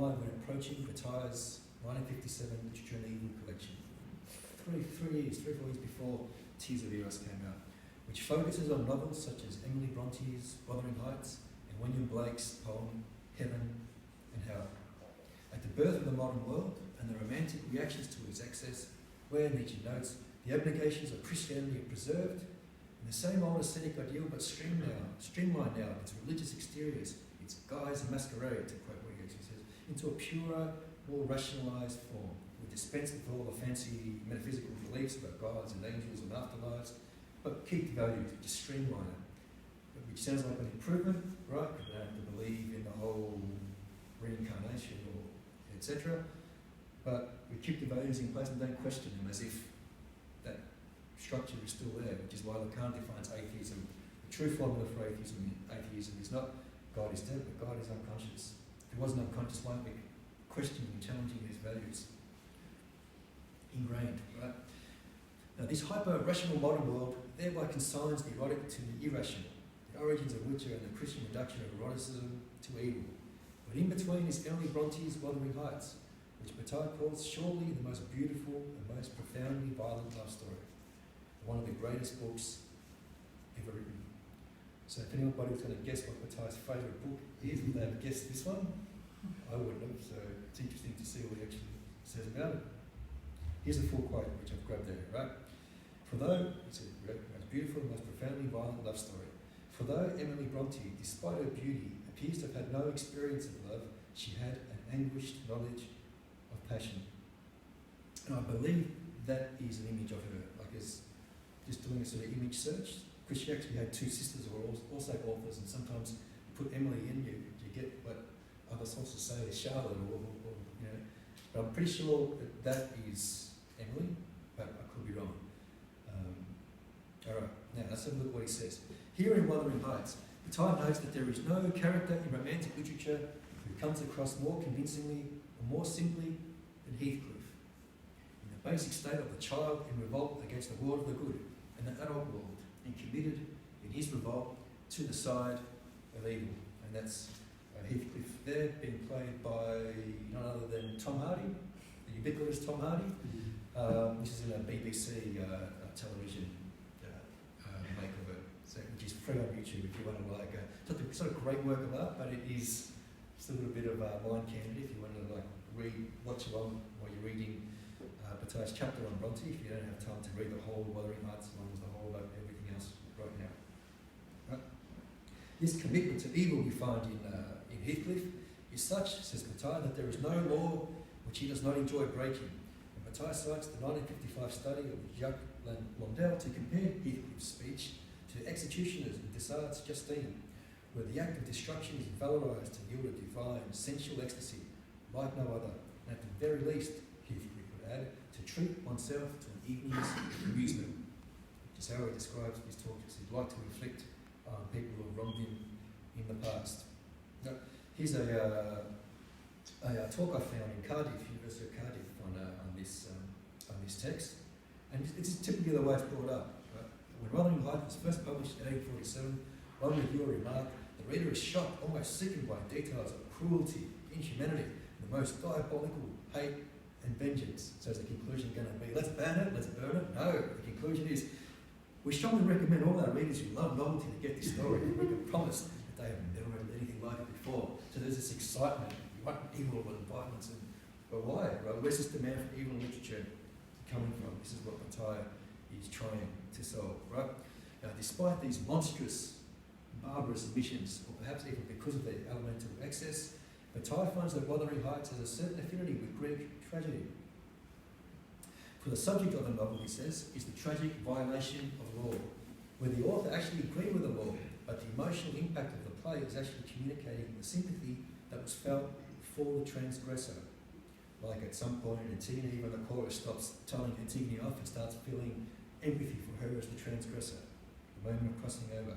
mind when approaching Bataille's 1957 Literature and Evil collection, 3 or 4 years before Tears of Eros came out, which focuses on novels such as Emily Bronte's Wuthering Heights and William Blake's poem Heaven and Hell. At the birth of the modern world and the romantic reactions to its excess, where Nietzsche notes the abnegations of Christianity are preserved, in the same old ascetic ideal but streamlined now its religious exteriors, its guise and masquerade, to quote what he actually says, into a purer, more rationalised form. We dispense with all the fancy metaphysical beliefs about gods and angels and afterlives, but keep the values, just streamline it. Which sounds like an improvement, right? Because we don't have to believe in the whole reincarnation or etc. But we keep the values in place and don't question them as if that structure is still there, which is why Lacan defines atheism. The true formula for atheism is not God is dead, but God is unconscious. If he wasn't unconscious, why aren't we questioning and challenging his values? Ingrained, right? Now, this hyper-rational modern world thereby consigns the erotic to the irrational, the origins of which are in the Christian reduction of eroticism to evil. But in between is Emily Bronte's Wuthering Heights, which Bataille calls surely the most beautiful and most profoundly violent love story. One of the greatest books ever written. So if anybody was going to guess what Bataille's favourite book is, would they have guessed this one? I wouldn't have, so it's interesting to see what he actually says about it. Here's a full quote, which I've grabbed there, right? For though, it's a most beautiful and most profoundly violent love story. For though Emily Brontë, despite her beauty, appears to have had no experience of love, she had an anguished knowledge of passion. And I believe that is an image of her, like as just doing a sort of image search, because she actually had two sisters who were also authors, and sometimes you put Emily in, you get what other sources say is Charlotte, or you know. But I'm pretty sure that is Emily, but I could be wrong. All right, now let's have a look at what he says. Here in Wuthering Heights, Bataille notes that there is no character in romantic literature who comes across more convincingly or more simply than Heathcliff. In the basic state of the child in revolt against the world of the good and the adult world, and committed in his revolt to the side of evil. And that's Heathcliff there, being played by none other than Tom Hardy, the ubiquitous Tom Hardy. This is in a BBC television make of it, so, which is free on YouTube if you want to it's not a great work of art, but it is just a little bit of mind candy if you want to watch along while you're reading Bataille's chapter on Brontë, if you don't have time to read the whole Wuthering Heights as long as the whole of everything else right now. Right? This commitment to evil we find in Heathcliff is such, says Bataille, that there is no law which he does not enjoy breaking. And Bataille cites the 1955 study of Jacques Landel to compare Heathcliff's speech to executioners in Desart's Justine, where the act of destruction is valorised to yield a divine, sensual ecstasy like no other, and at the very least, Heathcliff would add, to treat oneself to an evening's amusement, which is how he describes his tortures. He'd like to inflict on people who have wronged him in the past. Now, here's a talk I found in Cardiff, University of Cardiff, on this text, and it's typically the way it's brought up. Right? When Wuthering Heights was first published in 1847, one reviewer remarked, "The reader is shocked, almost sickened by details of cruelty, inhumanity, and the most diabolical hate and vengeance." So is the conclusion going to be, let's ban it, let's burn it? No, the conclusion is, we strongly recommend all our readers who love novelty to get this story. We can promise that they have never read anything like it before. So there's this excitement, you want evil and violence, and but why? Right? Where's this demand for evil literature coming from? This is what Bataille is trying to solve, right? Now, despite these monstrous, barbarous omissions, or perhaps even because of their elemental excess, Bataille finds that Wuthering Heights has a certain affinity with Greek tragedy. For the subject of the novel, he says, is the tragic violation of law, where the author actually agreed with the law, but the emotional impact of the play is actually communicating the sympathy that was felt for the transgressor. Like at some point in Antigone, when the chorus stops telling Antigone off and starts feeling empathy for her as the transgressor, the moment of crossing over.